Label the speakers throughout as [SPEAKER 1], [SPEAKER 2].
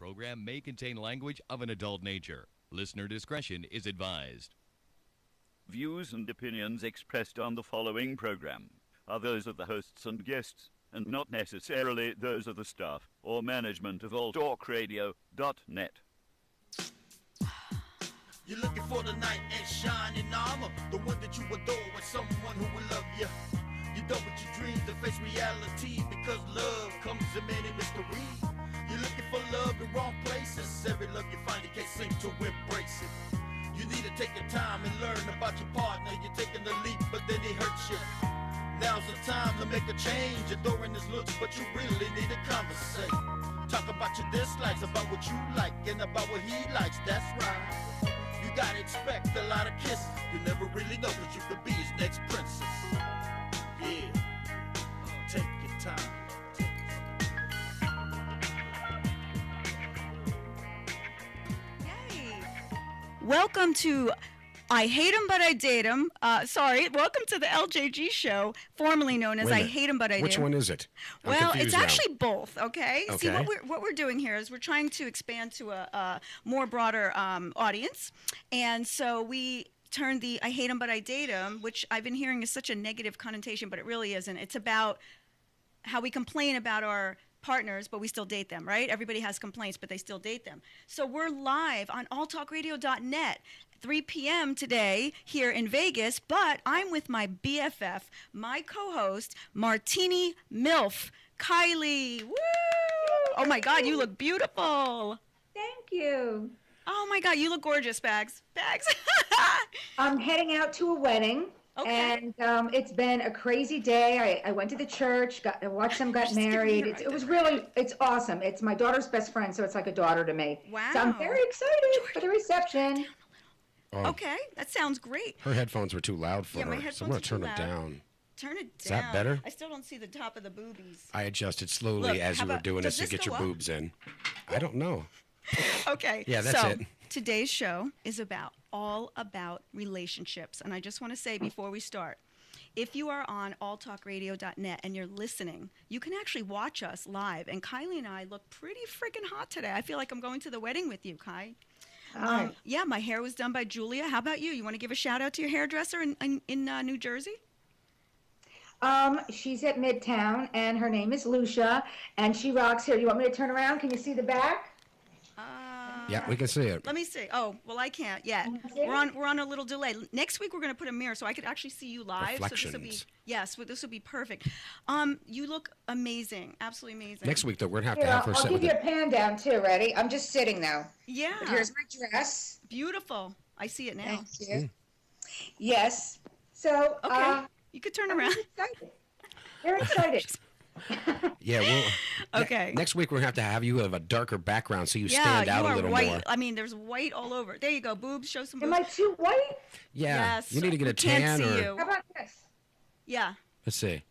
[SPEAKER 1] program may contain language of an adult nature. Listener discretion is advised.
[SPEAKER 2] Views and opinions expressed on the following program are those of the hosts and guests, and not necessarily those of the staff or management of alltalkradio.net.
[SPEAKER 3] You're looking for the knight in shining armor, the one that you adore with someone who will love you. You done with your dreams to face reality, because love comes in many mysteries. You're looking for love in wrong places. Every love you find, you can't seem to embrace it. You need to take your time and learn about your partner. You're taking the leap, but then he hurts you. Now's the time to make a change. Adoring his looks, but you really need to conversate. Talk about your dislikes, about what you like, and about what he likes. That's right. You gotta expect a lot of kisses. You never really know, cause you could be his next princess. Yeah, take your time.
[SPEAKER 4] Yay! Welcome to I Hate 'Em But I Date 'Em. Welcome to the LjG show, formerly known as I Hate 'Em But I Date 'Em.
[SPEAKER 5] Which one is it?
[SPEAKER 4] Well, it's actually both, okay? See, what we're doing here is we're trying to expand to a more broader audience. And so we turned the I Hate 'Em But I Date 'Em, which I've been hearing is such a negative connotation, but it really isn't. It's about how we complain about our partners, but we still date them, right? Everybody has complaints, but they still date them. So we're live on alltalkradio.net. 3 p.m. today here in Vegas, but I'm with my BFF, my co-host, Martini MILF, Kylie. Woo! Oh my God, you look beautiful.
[SPEAKER 6] Thank you.
[SPEAKER 4] Oh my God, you look gorgeous, Bags. Bags.
[SPEAKER 6] I'm heading out to a wedding, and it's been a crazy day. I went to the church, watched them get married. It's awesome. It's my daughter's best friend, so it's like a daughter to me.
[SPEAKER 4] Wow.
[SPEAKER 6] So I'm very excited for the reception.
[SPEAKER 5] Oh,
[SPEAKER 4] okay, that sounds great.
[SPEAKER 5] her headphones were too loud for
[SPEAKER 4] Yeah, my
[SPEAKER 5] her,
[SPEAKER 4] headphones
[SPEAKER 5] so I'm going
[SPEAKER 4] are
[SPEAKER 5] to turn
[SPEAKER 4] too
[SPEAKER 5] it
[SPEAKER 4] loud.
[SPEAKER 5] down.
[SPEAKER 4] Turn it down.
[SPEAKER 5] Is that better?
[SPEAKER 4] I still don't see the top of the boobies.
[SPEAKER 5] I adjusted slowly
[SPEAKER 4] Look,
[SPEAKER 5] as
[SPEAKER 4] how
[SPEAKER 5] you were
[SPEAKER 4] about-
[SPEAKER 5] doing
[SPEAKER 4] does
[SPEAKER 5] this to
[SPEAKER 4] this
[SPEAKER 5] get your
[SPEAKER 4] go up?
[SPEAKER 5] boobs in. I don't know.
[SPEAKER 4] Okay.
[SPEAKER 5] Yeah, that's
[SPEAKER 4] so,
[SPEAKER 5] it.
[SPEAKER 4] Today's show is all about relationships. And I just want to say before we start, if you are on alltalkradio.net and you're listening, you can actually watch us live. And Kylie and I look pretty freaking hot today. I feel like I'm going to the wedding with you, Kai. Yeah, my hair was done by Julia. How about you? You want to give a shout out to your hairdresser in New Jersey?
[SPEAKER 6] She's at Midtown, and her name is Lucia, and she rocks here. You want me to turn around? Can you see the back?
[SPEAKER 5] Yeah, we can see it.
[SPEAKER 4] Let me see. Oh, well, I can't yet. We're on a little delay. Next week we're going to put a mirror so I could actually see you live.
[SPEAKER 5] Reflections.
[SPEAKER 4] So this will be perfect. You look amazing, absolutely amazing.
[SPEAKER 5] Next week, though, we're going to have her
[SPEAKER 6] I'll
[SPEAKER 5] sit
[SPEAKER 6] give
[SPEAKER 5] with
[SPEAKER 6] you a pan down too. Ready? I'm just sitting now.
[SPEAKER 4] Yeah.
[SPEAKER 6] But here's my dress.
[SPEAKER 4] Beautiful. I see it now.
[SPEAKER 6] Thank you. Yes. So.
[SPEAKER 4] Okay. You could turn around.
[SPEAKER 6] Excited. Very excited.
[SPEAKER 5] Yeah,
[SPEAKER 4] okay.
[SPEAKER 5] Next week, we're going to have you have a darker background so you stand out a little
[SPEAKER 4] white.
[SPEAKER 5] more.
[SPEAKER 4] I mean, there's white all over. There you go. Boobs. Show some boobs.
[SPEAKER 6] Am I too white?
[SPEAKER 5] Yeah.
[SPEAKER 4] Yes.
[SPEAKER 5] You need to get a
[SPEAKER 4] Can't
[SPEAKER 5] tan
[SPEAKER 4] see
[SPEAKER 5] or...
[SPEAKER 4] you.
[SPEAKER 6] How about this?
[SPEAKER 4] Yeah.
[SPEAKER 5] Let's see.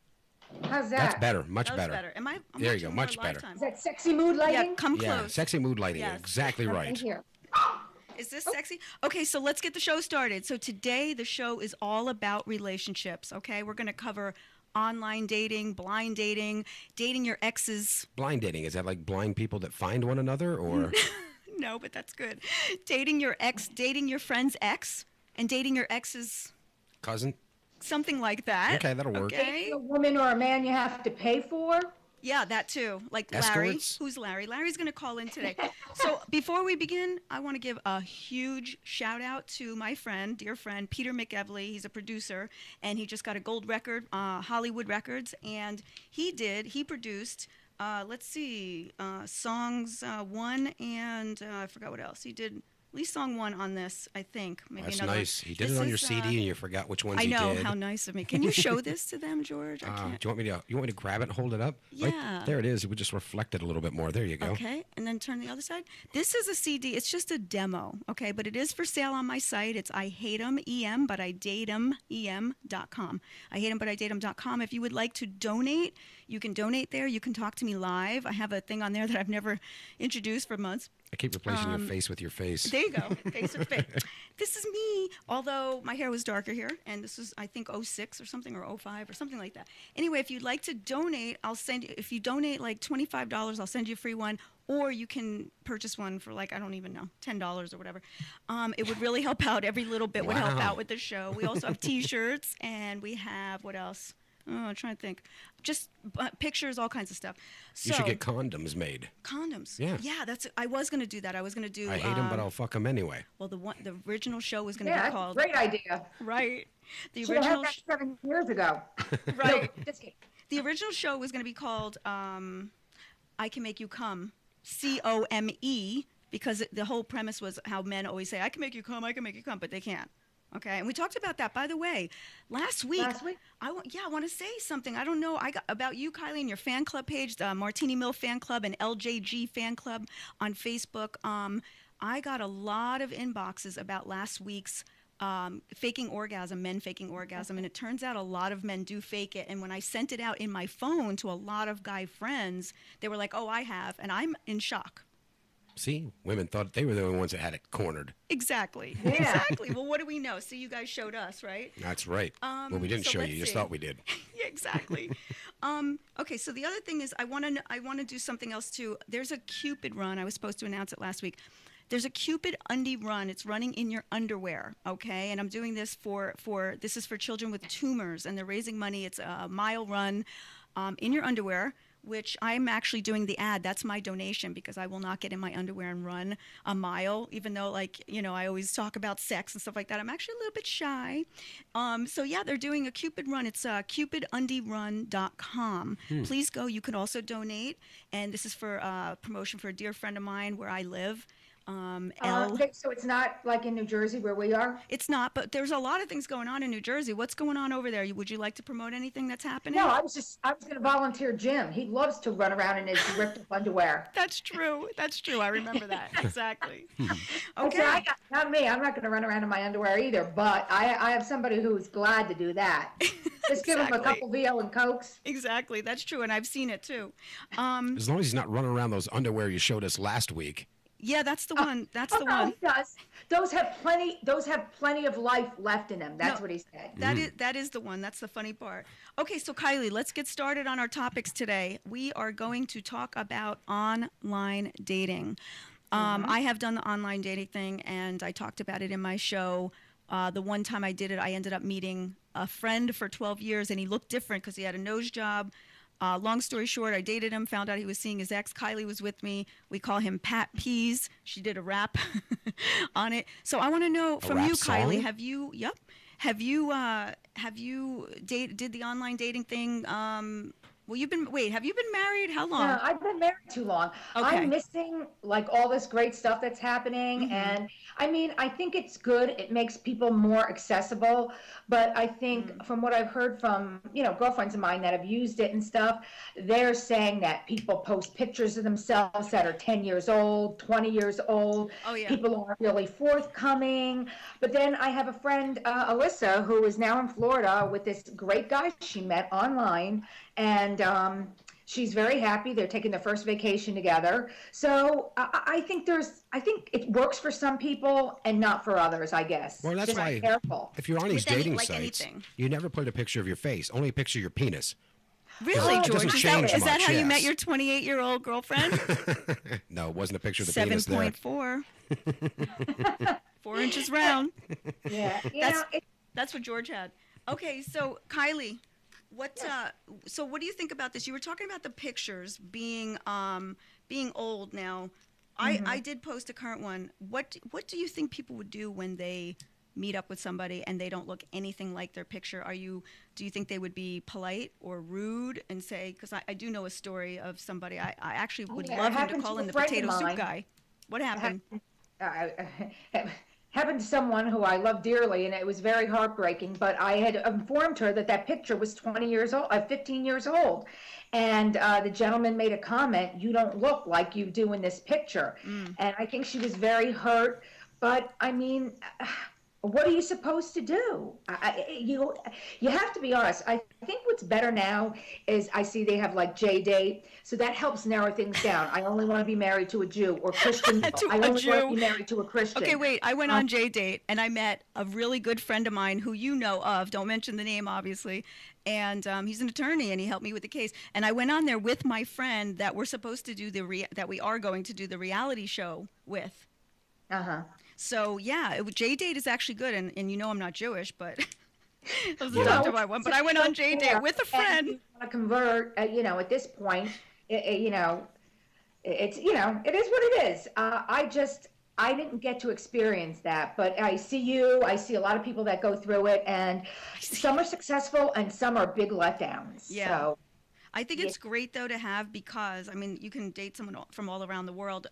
[SPEAKER 6] How's that?
[SPEAKER 5] That's better. Much
[SPEAKER 4] That was better. I'm
[SPEAKER 5] There you go.
[SPEAKER 4] watching
[SPEAKER 5] Much
[SPEAKER 4] more
[SPEAKER 5] better.
[SPEAKER 4] Lifetime.
[SPEAKER 6] Is that sexy mood lighting?
[SPEAKER 4] Yeah, come
[SPEAKER 5] Yeah,
[SPEAKER 4] close.
[SPEAKER 5] sexy mood lighting.
[SPEAKER 4] Yes.
[SPEAKER 5] Exactly
[SPEAKER 6] Right
[SPEAKER 5] right.
[SPEAKER 6] here.
[SPEAKER 4] Is this sexy? Okay, so let's get the show started. So today the show is all about relationships, okay? We're going to cover online dating, blind dating, dating your exes.
[SPEAKER 5] Blind dating, is that like blind people that find one another, or?
[SPEAKER 4] No, but that's good. Dating your ex, dating your friend's ex, and dating your ex's
[SPEAKER 5] Cousin?
[SPEAKER 4] something like that.
[SPEAKER 5] Okay, that'll work.
[SPEAKER 4] Okay.
[SPEAKER 6] A woman or a man you have to pay for?
[SPEAKER 4] Yeah, that too. Like
[SPEAKER 5] Escorts?
[SPEAKER 4] Larry. Who's Larry? Larry's going to call in today. So before we begin, I want to give a huge shout out to my friend, dear friend, Peter McEvely. He's a producer, and he just got a gold record, Hollywood Records, and he produced, songs 1 and I forgot what else. He did at least song 1 on this, I think. Maybe
[SPEAKER 5] That's
[SPEAKER 4] another
[SPEAKER 5] nice.
[SPEAKER 4] one.
[SPEAKER 5] He did
[SPEAKER 4] This
[SPEAKER 5] it on your
[SPEAKER 4] is,
[SPEAKER 5] CD, and you forgot which ones
[SPEAKER 4] I
[SPEAKER 5] he
[SPEAKER 4] know,
[SPEAKER 5] did.
[SPEAKER 4] how nice of me. Can you show this to them, George? I
[SPEAKER 5] Do
[SPEAKER 4] can't.
[SPEAKER 5] you want me to grab it and hold it up?
[SPEAKER 4] Yeah.
[SPEAKER 5] Right there it is. It would just reflect it a little bit more. There you go.
[SPEAKER 4] Okay, and then turn the other side. This is a CD. It's just a demo, okay? But it is for sale on my site. It's I hate 'em, but I date 'em, em.com. I hate 'em, but I date 'em.com. If you would like to donate, You can donate there. You can talk to me live. I have a thing on there that I've never introduced for months.
[SPEAKER 5] I keep replacing your face with your face.
[SPEAKER 4] There you go. Face with face. This is me. Although my hair was darker here, and this was, I think, 06 or something, or 05 or something like that. Anyway, if you'd like to donate, I'll send you, if you donate like $25, I'll send you a free one. Or you can purchase one for like, I don't even know, $10 or whatever. It would really help out. Every little bit would help out with the show. We also have T-shirts, and we have, what else? Oh, I'm trying to think. Just pictures, all kinds of stuff. So,
[SPEAKER 5] you should get condoms made.
[SPEAKER 4] Condoms?
[SPEAKER 5] Yeah.
[SPEAKER 4] Yeah, I was going to do that. I was going to do...
[SPEAKER 5] I hate them, but I'll fuck them anyway.
[SPEAKER 4] Well, the original show was going to be called...
[SPEAKER 6] Great idea.
[SPEAKER 4] Right. The
[SPEAKER 6] Should
[SPEAKER 4] original...
[SPEAKER 6] have had that 7 years ago.
[SPEAKER 4] Right.
[SPEAKER 6] No, just kidding.
[SPEAKER 4] The original show was going to be called I Can Make You Come, COME, because the whole premise was how men always say, I can make you come, but they can't. Okay, and we talked about that, by the way, last week. I want to say something. I don't know about you, Kylie, and your fan club page, the Martini Mill fan club and LJG fan club on Facebook. I got a lot of inboxes about last week's faking orgasm, men faking orgasm, and it turns out a lot of men do fake it. And when I sent it out in my phone to a lot of guy friends, they were like, "Oh, I have," and I'm in shock.
[SPEAKER 5] See, women thought they were the only ones that had it cornered.
[SPEAKER 4] Exactly.
[SPEAKER 6] Yeah.
[SPEAKER 4] Exactly. Well, what do we know? See, you guys showed us, right?
[SPEAKER 5] That's right. Well, we didn't show you. You just thought we did.
[SPEAKER 4] Yeah, exactly. Okay, so the other thing is I want to do something else too. There's a Cupid run. I was supposed to announce it last week. There's a Cupid undie run. It's running in your underwear, okay? And I'm doing this for this is for children with tumors, and they're raising money. It's a mile run in your underwear, which I'm actually doing the ad. That's my donation, because I will not get in my underwear and run a mile, even though, like, you know, I always talk about sex and stuff like that. I'm actually a little bit shy. So, yeah, they're doing a Cupid run. It's cupidundierun.com. Please go. You can also donate. And this is for promotion for a dear friend of mine where I live.
[SPEAKER 6] So it's not like in New Jersey where we are?
[SPEAKER 4] It's not, but there's a lot of things going on in New Jersey. What's going on over there? Would you like to promote anything that's happening?
[SPEAKER 6] No, I was going to volunteer Jim. He loves to run around in his ripped up underwear.
[SPEAKER 4] That's true. That's true. I remember that. Exactly.
[SPEAKER 6] Okay. Not me. I'm not going to run around in my underwear either, but I have somebody who's glad to do that. Just give him a couple VO and Cokes.
[SPEAKER 4] Exactly. That's true. And I've seen it too.
[SPEAKER 5] As long as he's not running around those underwear you showed us last week.
[SPEAKER 4] Yeah, that's the one. That's the one.
[SPEAKER 6] He does. Those have plenty of life left in them. That's what he said.
[SPEAKER 4] That is the one. That's the funny part. Okay, so Kylie, let's get started on our topics today. We are going to talk about online dating. I have done the online dating thing, and I talked about it in my show. The one time I did it, I ended up meeting a friend for 12 years, and he looked different because he had a nose job. Long story short, I dated him, found out he was seeing his ex. Kylie was with me. We call him Pat Peas. She did a rap on it. So I want to know from you, Kylie, have you did the online dating thing? Well, have you been married? How long?
[SPEAKER 6] No, I've been married too long. Okay. I'm missing like all this great stuff that's happening. And I mean, I think it's good. It makes people more accessible. But I think from what I've heard from, girlfriends of mine that have used it and stuff, they're saying that people post pictures of themselves that are 10 years old, 20 years old.
[SPEAKER 4] Oh, yeah.
[SPEAKER 6] People aren't really forthcoming. But then I have a friend, Alyssa, who is now in Florida with this great guy she met online. And she's very happy. They're taking their first vacation together. So I think it works for some people and not for others, I guess.
[SPEAKER 5] Well, that's why.
[SPEAKER 6] Careful.
[SPEAKER 5] If you're on these dating sites, you never put a picture of your face, only a picture of your penis.
[SPEAKER 4] Really, George? Is that how you met your 28-year-old girlfriend?
[SPEAKER 5] No, it wasn't a picture of the penis.
[SPEAKER 4] 7.4. 4 inches round.
[SPEAKER 6] Yeah,
[SPEAKER 4] that's what George had. Okay, so Kylie. So what do you think about this? You were talking about the pictures being old now. I did post a current one. What do you think people would do when they meet up with somebody and they don't look anything like their picture? Do you think they would be polite or rude and say, because I do know a story of somebody, I actually would love him to call in the potato soup guy. What happened?
[SPEAKER 6] Happened to someone who I love dearly, and it was very heartbreaking, but I had informed her that picture was 15 years old. And the gentleman made a comment, "You don't look like you do in this picture." And I think she was very hurt. But I mean, what are you supposed to do? You have to be honest. I think what's better now is I see they have like J-date, so that helps narrow things down. I only want to be married to a Jew or Christian. I only want to be married to a Christian.
[SPEAKER 4] Okay, wait. I went on J-date and I met a really good friend of mine who you know of. Don't mention the name, obviously. And he's an attorney, and he helped me with the case. And I went on there with my friend that we're supposed to do that we are going to do the reality show with. So yeah, J-date is actually good, and you know I'm not Jewish, but I was adopted by one. But I went on J-date with a friend.
[SPEAKER 6] You want to convert, at this point, it's it is what it is. I didn't get to experience that, but I see I see a lot of people that go through it, and some are successful and some are big letdowns.
[SPEAKER 4] Yeah.
[SPEAKER 6] So,
[SPEAKER 4] I think it's great, though, to have, because, I mean, you can date someone from all around the world.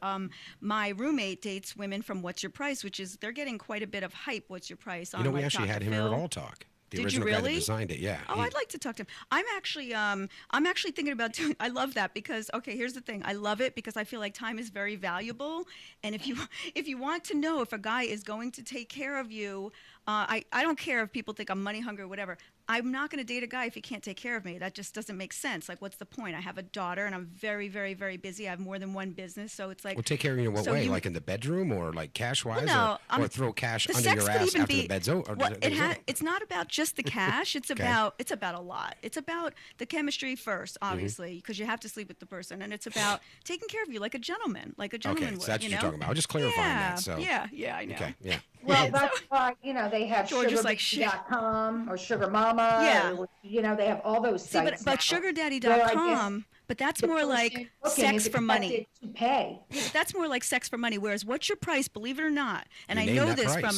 [SPEAKER 4] My roommate dates women from What's Your Price, which is, they're getting quite a bit of hype, What's Your Price, on,
[SPEAKER 5] we actually had him here at All Talk. The original guy that designed it, yeah.
[SPEAKER 4] Oh, I'd like to talk to him. I'm actually thinking about doing. I love that because, okay, here's the thing. I love it because I feel like time is very valuable, and if you want to know if a guy is going to take care of you, I don't care if people think I'm money hungry or whatever. I'm not going to date a guy if he can't take care of me. That just doesn't make sense. Like, what's the point? I have a daughter, and I'm very, very, very busy. I have more than one business, so it's like.
[SPEAKER 5] Well, take care of you in what way? Like in the bedroom, or like cash-wise, or throw cash under your ass after the bed's over?
[SPEAKER 4] Well, it's not about just the cash. It's about a lot. It's about the chemistry first, obviously, because you have to sleep with the person, and it's about taking care of you like a gentleman, would.
[SPEAKER 5] Okay, so that's what you're talking about. I'll just clarify that. So.
[SPEAKER 4] Yeah, I know.
[SPEAKER 5] Okay, yeah.
[SPEAKER 6] Well, that's why, they have SugarDaddy.com or Sugar Mama.
[SPEAKER 4] Yeah.
[SPEAKER 6] Or, they have all those sites.
[SPEAKER 4] But SugarDaddy.com, but that's more like sex for money.
[SPEAKER 6] To pay.
[SPEAKER 4] Yeah, that's more like sex for money. Whereas, What's Your Price? Believe it or not, and I know this from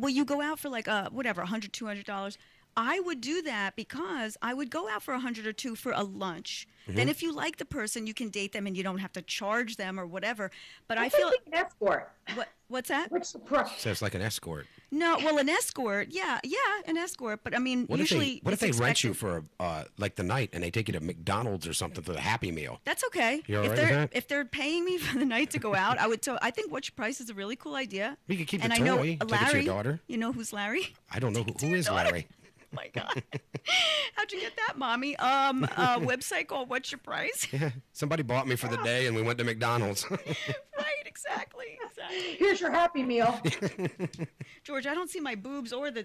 [SPEAKER 4] you go out for like $100, $200. I would do that because I would go out for $100 or $200 for a lunch. Then if you like the person, you can date them and you don't have to charge them or whatever. But I feel
[SPEAKER 6] like an escort.
[SPEAKER 4] What's that?
[SPEAKER 6] What's the price?
[SPEAKER 5] So it's like an escort.
[SPEAKER 4] No, well, an escort, yeah, an escort. But I mean,
[SPEAKER 5] what
[SPEAKER 4] usually,
[SPEAKER 5] if they rent you for like the night and they take you to McDonald's or something for the Happy Meal?
[SPEAKER 4] That's okay.
[SPEAKER 5] You all right with that?
[SPEAKER 4] If they're paying me for the night to go out, I would. I think What's Your Price is a really cool idea.
[SPEAKER 5] You could keep
[SPEAKER 4] and
[SPEAKER 5] the toy. Take it to your daughter.
[SPEAKER 4] You know who's Larry?
[SPEAKER 5] I don't know who is Larry.
[SPEAKER 4] Oh my God. How'd you get that, Mommy? A website called What's Your Price?
[SPEAKER 5] Yeah, somebody bought me for the day and we went to McDonald's.
[SPEAKER 4] Right, exactly.
[SPEAKER 6] Here's your Happy Meal.
[SPEAKER 4] George, I don't see my boobs or the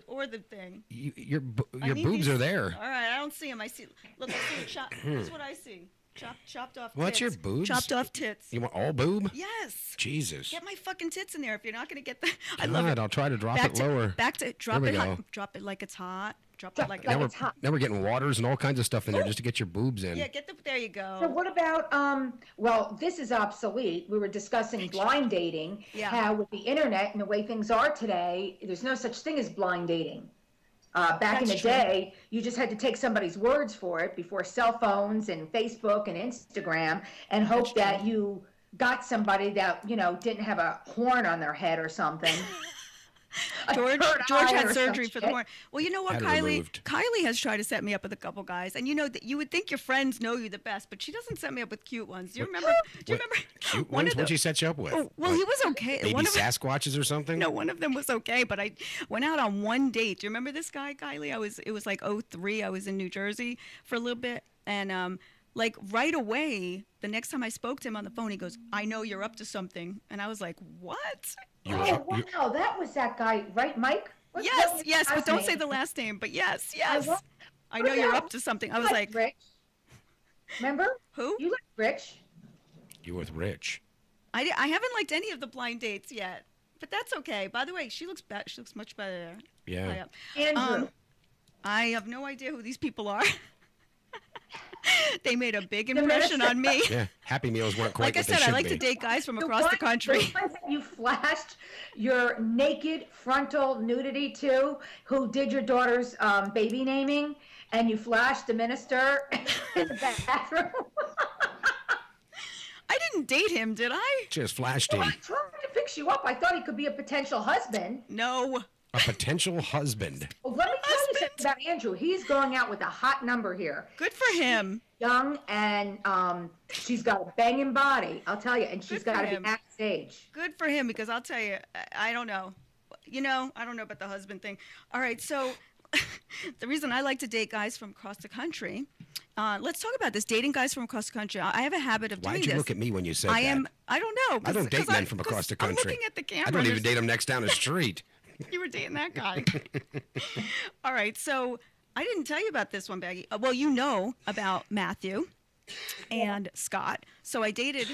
[SPEAKER 4] thing.
[SPEAKER 5] Your boobs are there.
[SPEAKER 4] All right, I don't see them. I see. Look, I see. That's what I see. Chopped off tits.
[SPEAKER 5] What's your boobs?
[SPEAKER 4] Chopped off tits.
[SPEAKER 5] You want all boob?
[SPEAKER 4] Yes.
[SPEAKER 5] Jesus.
[SPEAKER 4] Get my fucking tits in there if you're not going to get the.
[SPEAKER 5] I love it. I'll try to drop it lower.
[SPEAKER 4] Drop it hot. Drop it like it's hot. Drop it like it's hot.
[SPEAKER 5] Now we're getting waters and all kinds of stuff in there just to get your boobs in.
[SPEAKER 4] Yeah, there you go.
[SPEAKER 6] So what about, well, this is obsolete. We were discussing blind dating. Yeah. How with the internet and the way things are today, there's no such thing as blind dating. Back in the day, you just had to take somebody's words for it before cell phones and Facebook and Instagram and hope that you got somebody that, didn't have a horn on their head or something.
[SPEAKER 4] George had surgery for the horn. Well, you know what, Kylie has tried to set me up with a couple guys, and that you would think your friends know you the best, but she doesn't set me up with cute ones. Do you remember?
[SPEAKER 5] Cute ones? What'd she set you up with?
[SPEAKER 4] Oh, well, he was okay.
[SPEAKER 5] Maybe Sasquatches or something?
[SPEAKER 4] No, one of them was okay, but I went out on one date. Do you remember this guy, Kylie? It was like 2003. I was in New Jersey for a little bit, and like right away, the next time I spoke to him on the phone, he goes, "I know you're up to something," and I was like, "What?"
[SPEAKER 6] Wow, that was that guy, right, Mike?
[SPEAKER 4] Yes, but don't say the last name. But yes, I know you're up to something. I was like,
[SPEAKER 6] Rich. Remember?
[SPEAKER 4] Who?
[SPEAKER 6] You like Rich.
[SPEAKER 5] You with Rich.
[SPEAKER 4] I haven't liked any of the blind dates yet, but that's okay. By the way, she looks much better.
[SPEAKER 5] Yeah.
[SPEAKER 6] Andrew.
[SPEAKER 4] I have no idea who these people are. They made a big impression on me.
[SPEAKER 5] Yeah, Happy Meals weren't quite
[SPEAKER 4] like I said, I like to date guys from across the country.
[SPEAKER 6] The ones that you flashed your naked frontal nudity to, who did your daughter's baby naming, and you flashed the minister in the bathroom.
[SPEAKER 4] I didn't date him, did I?
[SPEAKER 5] Just flashed him.
[SPEAKER 6] I tried to fix you up. I thought he could be a potential husband.
[SPEAKER 4] No.
[SPEAKER 5] A potential husband.
[SPEAKER 6] Well, let me tell you something about Andrew. He's going out with a hot number here.
[SPEAKER 4] Good for him.
[SPEAKER 6] She's young, and she's got a banging body, I'll tell you, and she's got to be backstage.
[SPEAKER 4] Good for him, because I'll tell you, I don't know. I don't know about the husband thing. All right, so the reason I like to date guys from across the country, let's talk about this, dating guys from across the country. I have a habit of doing this.
[SPEAKER 5] Why'd you look at me when you said that?
[SPEAKER 4] I don't know.
[SPEAKER 5] I don't date men from across the country.
[SPEAKER 4] I'm looking at the camera.
[SPEAKER 5] I don't even date them next down the street.
[SPEAKER 4] You were dating that guy. All right, so I didn't tell you about this one, Baggy. Well, you know about Matthew and Scott. So I dated,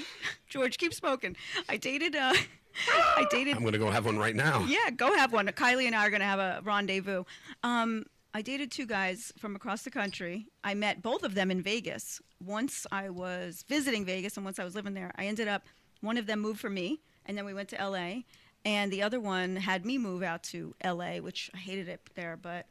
[SPEAKER 4] George, keep smoking. I dated. I'm
[SPEAKER 5] going to go have one right now.
[SPEAKER 4] Yeah, go have one. Kylie and I are going to have a rendezvous. I dated 2 guys from across the country. I met both of them in Vegas. Once I was visiting Vegas and once I was living there. I ended up, one of them good for me, and then we went to L.A., and the other one had me move out to L.A., which I hated it there. But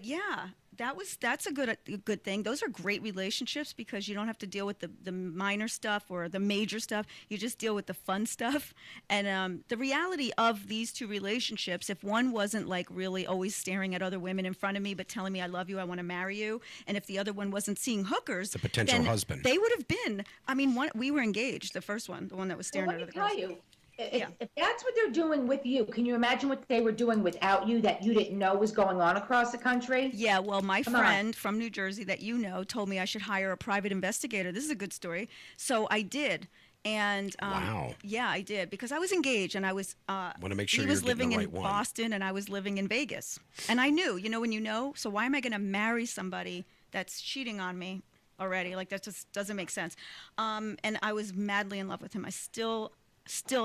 [SPEAKER 4] yeah, that's a good thing. Those are great relationships because you don't have to deal with the minor stuff or the major stuff. You just deal with the fun stuff. And the reality of these 2 relationships, if one wasn't like really always staring at other women in front of me but telling me I love you, I want to marry you, and if the other one wasn't seeing hookers,
[SPEAKER 5] the potential husband,
[SPEAKER 4] they would have been. I mean, we were engaged. The first one, the one that was staring at other girls.
[SPEAKER 6] Let me tell you. If that's what they're doing with you, can you imagine what they were doing without you that you didn't know was going on across the country?
[SPEAKER 4] Yeah, well, my friend from New Jersey that told me I should hire a private investigator. This is a good story. So I did. And
[SPEAKER 5] wow.
[SPEAKER 4] Yeah, I did because I was engaged and I was
[SPEAKER 5] want to make sure
[SPEAKER 4] he was living in
[SPEAKER 5] one.
[SPEAKER 4] Boston and I was living in Vegas. And I knew, when you know, so why am I going to marry somebody that's cheating on me already? Like that just doesn't make sense. And I was madly in love with him. I still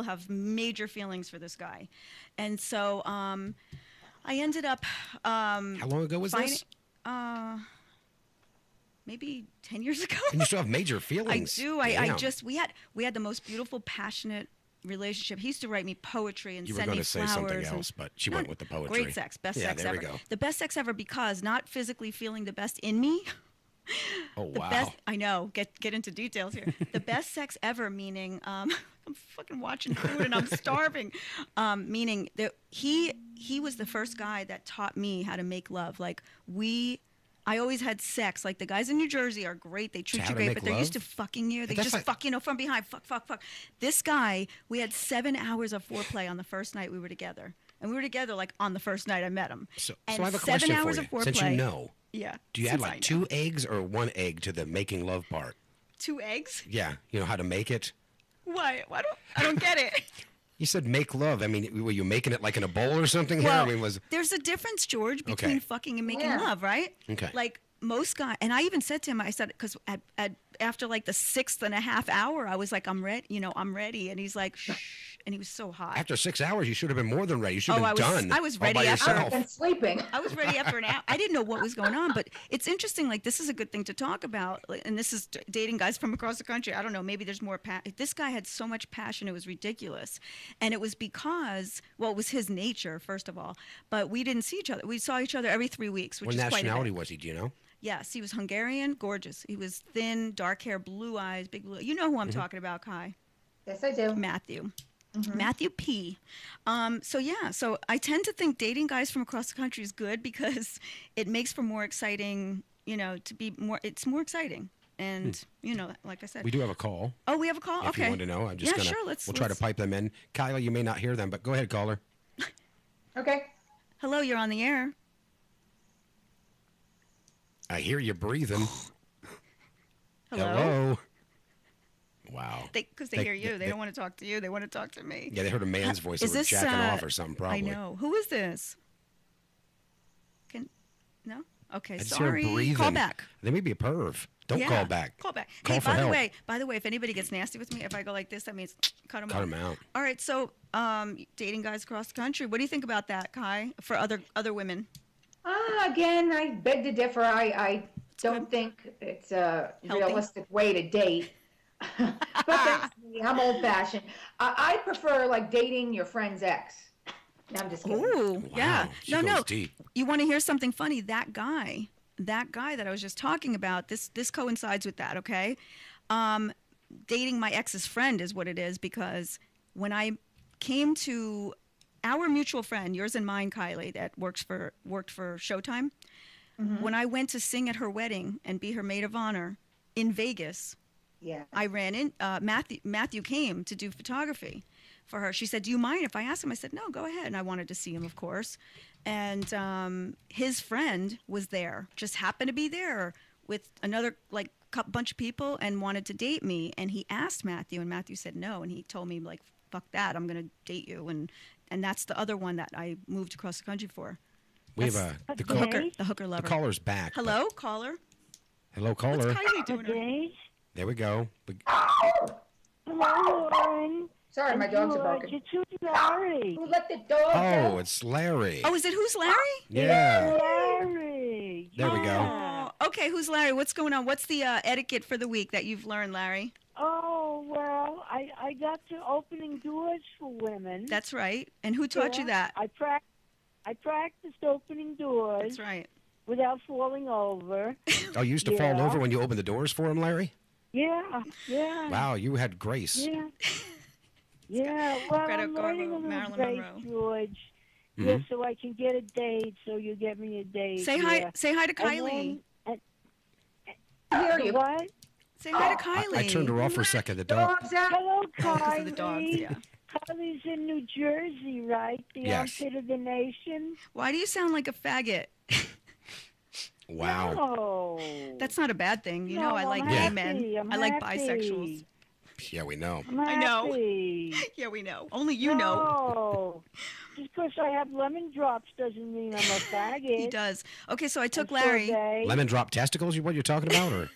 [SPEAKER 4] have major feelings for this guy. And so I ended up
[SPEAKER 5] how long ago was this?
[SPEAKER 4] Maybe 10 years ago.
[SPEAKER 5] And you still have major feelings.
[SPEAKER 4] I do. I just we had the most beautiful, passionate relationship. He used to write me poetry and send me flowers.
[SPEAKER 5] You were going to say something else, but she went with the poetry.
[SPEAKER 4] Great sex, best sex
[SPEAKER 5] there
[SPEAKER 4] ever.
[SPEAKER 5] We go.
[SPEAKER 4] The best sex ever because not physically feeling the best in me.
[SPEAKER 5] Oh, wow.
[SPEAKER 4] Best, I know. Get into details here. The best sex ever, meaning I'm fucking watching food and I'm starving. Meaning that he was the first guy that taught me how to make love. Like I always had sex. Like the guys in New Jersey are great. They treat you great, but they're used to fucking you. They just fuck, from behind. Fuck. This guy, we had 7 hours of foreplay on the first night we were together. And we were together like on the first night I met him.
[SPEAKER 5] So I have a question for you. Since you know.
[SPEAKER 4] Yeah.
[SPEAKER 5] Do you add like 2 eggs or 1 egg to the making love part?
[SPEAKER 4] 2 eggs?
[SPEAKER 5] Yeah. You know how to make it?
[SPEAKER 4] Why? I don't get it.
[SPEAKER 5] You said make love. I mean, were you making it like in a bowl or something?
[SPEAKER 4] Well,
[SPEAKER 5] here? I mean,
[SPEAKER 4] there's a difference, George, between fucking and making love, right?
[SPEAKER 5] Okay.
[SPEAKER 4] Like most guys, and I even said to him, I said, because after like the 6.5 hour, I was like, I'm ready, I'm ready. And he's like, shh. And he was so hot.
[SPEAKER 5] After 6 hours, you should have been more than ready. You should have been done.
[SPEAKER 4] I was ready
[SPEAKER 5] after.
[SPEAKER 6] I've been sleeping.
[SPEAKER 4] I was ready after an hour. I didn't know what was going on, but it's interesting. Like this is a good thing to talk about, and this is dating guys from across the country. I don't know. Maybe there's more. This guy had so much passion; it was ridiculous, and it was because, well, it was his nature first of all. But we didn't see each other. We saw each other every 3 weeks, which is quite a bit.
[SPEAKER 5] What nationality was he? Do you know?
[SPEAKER 4] Yes, he was Hungarian, gorgeous. He was thin, dark hair, blue eyes, big blue. You know who I'm talking about, Kai?
[SPEAKER 6] Yes, I do.
[SPEAKER 4] Matthew. Matthew P. So I tend to think dating guys from across the country is good because it makes for more exciting, it's more exciting. And, like I said.
[SPEAKER 5] We do have a call.
[SPEAKER 4] Oh, we have a call?
[SPEAKER 5] If
[SPEAKER 4] Okay.
[SPEAKER 5] you want to know, I'm just going to, we'll try to pipe them in. Kyla, you may not hear them, but go ahead, caller.
[SPEAKER 6] Okay.
[SPEAKER 4] Hello, you're on the air.
[SPEAKER 5] I hear you breathing.
[SPEAKER 4] Hello?
[SPEAKER 5] Wow.
[SPEAKER 4] Because they hear you. They don't want to talk to you. They want to talk to me.
[SPEAKER 5] Yeah, they heard a man's voice. They were jacking off or something, probably.
[SPEAKER 4] I know. Who is this? No? Okay,
[SPEAKER 5] I just
[SPEAKER 4] sorry.
[SPEAKER 5] hear breathing.
[SPEAKER 4] Call back.
[SPEAKER 5] They may be a perv. Don't call back.
[SPEAKER 4] Call back.
[SPEAKER 5] Call
[SPEAKER 4] hey,
[SPEAKER 5] for help.
[SPEAKER 4] by the way, if anybody gets nasty with me, if I go like this, that means cut them out.
[SPEAKER 5] Cut them out.
[SPEAKER 4] All right, so dating guys across the country. What do you think about that, Kai, for other women?
[SPEAKER 6] Again, I beg to differ. I don't think it's a realistic way to date. But that's me. I'm old-fashioned. I prefer like dating your friend's ex. No, I'm just kidding.
[SPEAKER 4] Ooh, yeah.
[SPEAKER 5] She goes deep.
[SPEAKER 4] You want to hear something funny? That guy that I was just talking about, this coincides with that, okay? Dating my ex's friend is what it is, because when I came to our mutual friend, yours and mine, Kylie, that worked for Showtime, when I went to sing at her wedding and be her maid of honor in Vegas,
[SPEAKER 6] yeah,
[SPEAKER 4] I ran in. Matthew came to do photography for her. She said, "Do you mind if I ask him?" I said, "No, go ahead." And I wanted to see him, of course. And his friend was there, just happened to be there with another like bunch of people and wanted to date me. And he asked Matthew, and Matthew said no. And he told me like, "Fuck that, I'm gonna date you." And that's the other one that I moved across the country for.
[SPEAKER 5] We have
[SPEAKER 4] the hooker lover.
[SPEAKER 5] The caller's back.
[SPEAKER 4] Hello, caller.
[SPEAKER 5] Hello, caller.
[SPEAKER 4] What's Kylie doing?
[SPEAKER 5] There we go.
[SPEAKER 7] Hello, Lauren.
[SPEAKER 6] Sorry, my dogs are barking.
[SPEAKER 7] It's Larry.
[SPEAKER 6] Who let the dog out?
[SPEAKER 5] Oh, it's Larry.
[SPEAKER 4] Oh, is it Who's Larry?
[SPEAKER 5] Yeah.
[SPEAKER 7] Larry.
[SPEAKER 5] There we go.
[SPEAKER 4] Okay, Who's Larry? What's going on? What's the etiquette for the week that you've learned, Larry?
[SPEAKER 7] Oh, well, I got to opening doors for women.
[SPEAKER 4] That's right. And who taught you that?
[SPEAKER 7] I practiced opening doors.
[SPEAKER 4] That's right.
[SPEAKER 7] Without falling over.
[SPEAKER 5] Oh, you used to fall over when you opened the doors for him, Larry?
[SPEAKER 7] Yeah.
[SPEAKER 5] Wow, you had grace.
[SPEAKER 7] Yeah. Yeah, well, I'm learning a little grace, George. Mm-hmm. Yeah, so I can get a date, so you get me a date.
[SPEAKER 4] Say hi to Kylie.
[SPEAKER 6] Hear you.
[SPEAKER 7] What?
[SPEAKER 4] Say hi to Kylie.
[SPEAKER 5] I turned her off for a second. The dog.
[SPEAKER 7] Hello, Kylie.
[SPEAKER 4] The dogs, yeah.
[SPEAKER 7] Kylie's in New Jersey, right? The armpit of the nation.
[SPEAKER 4] Why do you sound like a faggot?
[SPEAKER 5] Wow.
[SPEAKER 7] No.
[SPEAKER 4] That's not a bad thing. You know, I like gay men. I like bisexuals.
[SPEAKER 5] Yeah, we know.
[SPEAKER 4] I know. Yeah, we know. Only you know.
[SPEAKER 7] Just because I have lemon drops doesn't mean I'm a faggot.
[SPEAKER 4] He does. Okay, so I took Larry.
[SPEAKER 5] Lemon drop testicles? What you're talking about, or?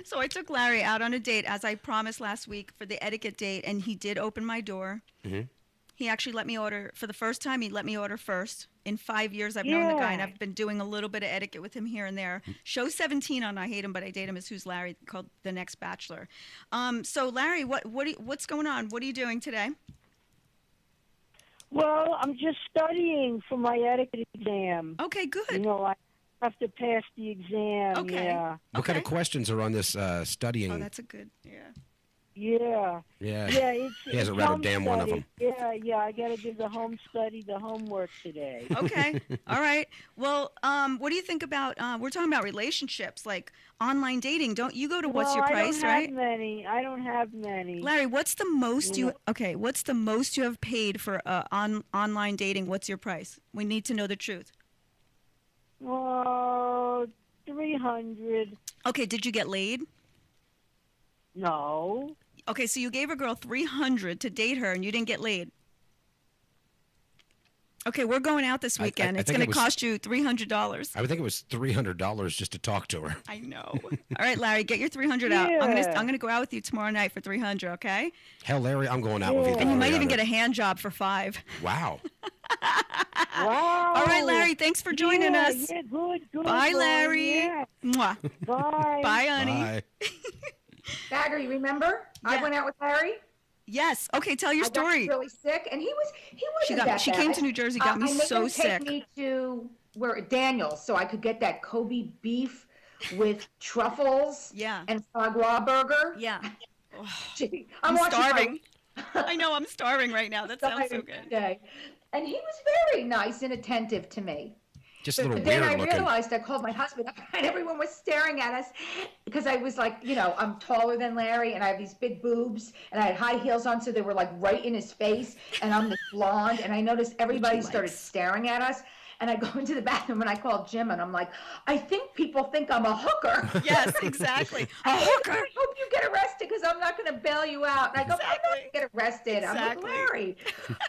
[SPEAKER 4] So I took Larry out on a date, as I promised last week, for the etiquette date, and he did open my door. Mm-hmm. He actually let me order, for the first time, he let me order first. In 5 years, I've known the guy, and I've been doing a little bit of etiquette with him here and there. Show 17 on I Hate Him, But I Date Him is Who's Larry, called The Next Bachelor. So, Larry, what's going on? What are you doing today?
[SPEAKER 7] Well, I'm just studying for my etiquette exam.
[SPEAKER 4] Okay, good.
[SPEAKER 7] You know, I have to pass the exam,
[SPEAKER 4] Okay.
[SPEAKER 5] What kind of questions are on this studying?
[SPEAKER 4] Oh, that's a good,
[SPEAKER 7] Yeah.
[SPEAKER 5] He hasn't read a damn one of them.
[SPEAKER 7] Yeah. I got to do the homework today.
[SPEAKER 4] Okay. All right. Well, what do you think about? We're talking about relationships, like online dating. Don't you go to What's Your Price, right?
[SPEAKER 7] I don't have many.
[SPEAKER 4] Larry, what's the most What's the most you have paid for online dating? What's your price? We need to know the truth.
[SPEAKER 7] Oh, $300.
[SPEAKER 4] Okay. Did you get laid?
[SPEAKER 7] No.
[SPEAKER 4] Okay, so you gave a girl $300 to date her, and you didn't get laid. Okay, we're going out this weekend. It's going to cost you $300.
[SPEAKER 5] I would think it was $300 just to talk to her.
[SPEAKER 4] I know. All right, Larry, get your $300 out. I'm going to go out with you tomorrow night for $300. Okay?
[SPEAKER 5] Hell, Larry, I'm going out with you.
[SPEAKER 4] And you might even get a hand job for $5.
[SPEAKER 5] Wow.
[SPEAKER 7] Wow.
[SPEAKER 4] All right, Larry, thanks for joining us.
[SPEAKER 7] Yeah, good.
[SPEAKER 4] Bye, Larry.
[SPEAKER 7] Yeah.
[SPEAKER 4] Mwah.
[SPEAKER 7] Bye.
[SPEAKER 4] Bye, honey.
[SPEAKER 5] Bye.
[SPEAKER 6] Bagger, you remember? Yeah. I went out with Larry.
[SPEAKER 4] Yes. Okay, tell your story.
[SPEAKER 6] I got really sick, and he wasn't that bad.
[SPEAKER 4] She came to New Jersey, got me so sick.
[SPEAKER 6] Take me to Daniel's so I could get that Kobe beef with truffles. And foie gras burger.
[SPEAKER 4] Yeah.
[SPEAKER 6] Gee,
[SPEAKER 4] I'm starving. I know, I'm starving right now. That sounds so good.
[SPEAKER 6] And he was very nice and attentive to me.
[SPEAKER 5] Just a little weird
[SPEAKER 6] looking.
[SPEAKER 5] Then
[SPEAKER 6] I realized, I called my husband up, and everyone was staring at us because I was like, I'm taller than Larry, and I have these big boobs, and I had high heels on, so they were like right in his face, and I'm this blonde, and I noticed everybody started staring at us. And I go into the bathroom and I call Jim and I'm like, I think people think I'm a hooker.
[SPEAKER 4] Yes, exactly. A hooker.
[SPEAKER 6] I hope you get arrested because I'm not going to bail you out. And I go, I'm not going to get arrested.
[SPEAKER 4] Exactly.
[SPEAKER 6] I'm with Larry.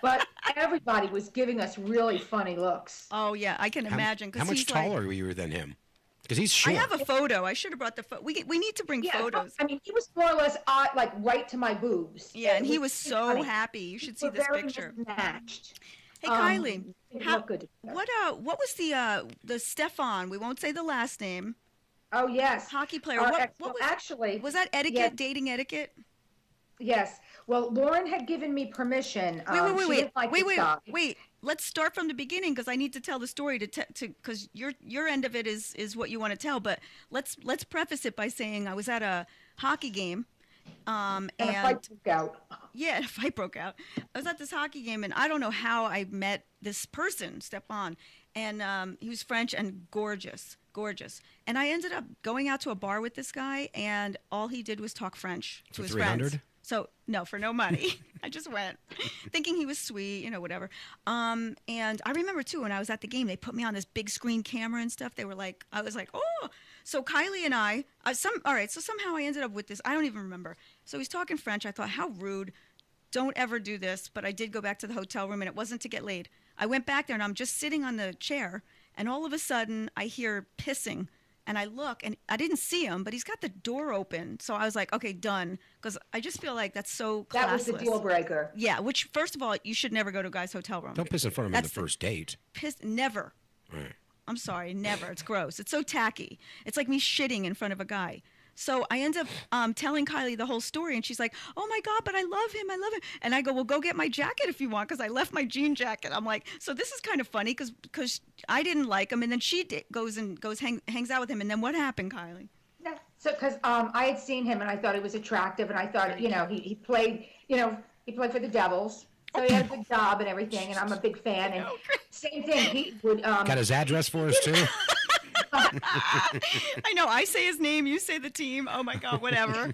[SPEAKER 6] But everybody was giving us really funny looks.
[SPEAKER 4] Oh, yeah, I can imagine.
[SPEAKER 5] How much taller were you than him? Because he's short.
[SPEAKER 4] I have a photo. I should have brought the photo. We need to bring photos.
[SPEAKER 6] I mean, he was more or less like right to my boobs.
[SPEAKER 4] Yeah, and he was so happy. You should see this picture.
[SPEAKER 6] Matched.
[SPEAKER 4] Hey, Kylie, what was the Stefan? We won't say the last name.
[SPEAKER 6] Oh, yes.
[SPEAKER 4] Hockey player. What was,
[SPEAKER 6] actually,
[SPEAKER 4] was that etiquette, dating etiquette?
[SPEAKER 6] Yes. Well, Lauren had given me permission.
[SPEAKER 4] Wait. Let's start from the beginning because I need to tell the story because your end of it is what you want to tell. But let's preface it by saying I was at a hockey game. And
[SPEAKER 6] a fight broke out.
[SPEAKER 4] Yeah, a fight broke out. I was at this hockey game, and I don't know how I met this person, Stepan, and he was French and gorgeous. And I ended up going out to a bar with this guy, and all he did was talk French to his friends. So no, for no money. I just went thinking he was sweet, whatever. And I remember too, when I was at the game, they put me on this big screen camera and stuff. They were like, I was like, oh, so Kylie and I, all right. So somehow I ended up with this. I don't even remember. So he's talking French. I thought, how rude. Don't ever do this. But I did go back to the hotel room, and it wasn't to get laid. I went back there, and I'm just sitting on the chair, and all of a sudden I hear pissing. And I look, and I didn't see him, but he's got the door open. So I was like, okay, done. Because I just feel like that's so classless.
[SPEAKER 6] That was the deal breaker.
[SPEAKER 4] Yeah, which, first of all, you should never go to a guy's hotel room.
[SPEAKER 5] Don't piss in front of him on the first date.
[SPEAKER 4] Never.
[SPEAKER 5] Right.
[SPEAKER 4] I'm sorry, never. It's gross. It's so tacky. It's like me shitting in front of a guy. So I end up telling Kylie the whole story, and she's like, oh, my God, but I love him. I love him. And I go, well, go get my jacket if you want, because I left my jean jacket. I'm like, so this is kind of funny because I didn't like him, and then she hangs out with him. And then what happened, Kylie?
[SPEAKER 6] Yeah. So because I had seen him, and I thought he was attractive, and I thought, he played, he played for the Devils. So he had a good job and everything, and I'm a big fan. And same thing, he would...
[SPEAKER 5] Got his address for us, too?
[SPEAKER 4] I know. I say his name. You say the team. Oh, my God. Whatever.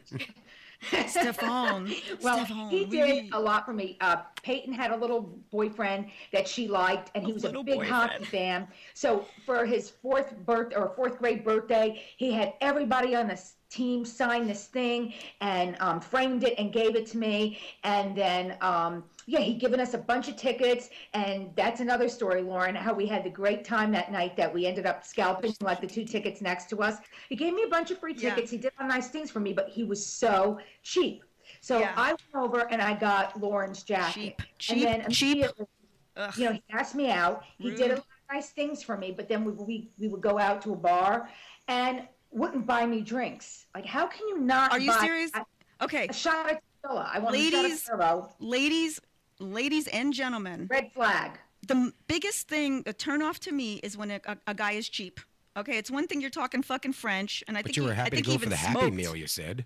[SPEAKER 4] Stephane.
[SPEAKER 6] Well, he did a lot for me. Peyton had a little boyfriend that she liked, and he was a big hockey fan. So for his fourth grade birthday, he had everybody on the team sign this thing and framed it and gave it to me. And then he'd given us a bunch of tickets, and that's another story, Lauren, how we had the great time that night that we ended up scalping like the 2 tickets next to us. He gave me a bunch of free tickets. He did all nice things for me, but he was so cheap. So I went over and I got Lauren's jacket.
[SPEAKER 4] Cheap.
[SPEAKER 6] And then immediately, he asked me out. He did a lot of nice things for me, but then we would go out to a bar and wouldn't buy me drinks. Like, how can you not
[SPEAKER 4] Are you serious? Okay.
[SPEAKER 6] A shot of tequila. I want a shot of Turbo.
[SPEAKER 4] Ladies and gentlemen.
[SPEAKER 6] Red flag.
[SPEAKER 4] The biggest thing, a turn off to me, is when a guy is cheap. Okay, it's one thing you're talking fucking French, and I think
[SPEAKER 5] you were happy to go for the
[SPEAKER 4] smoked.
[SPEAKER 5] Happy Meal, you said.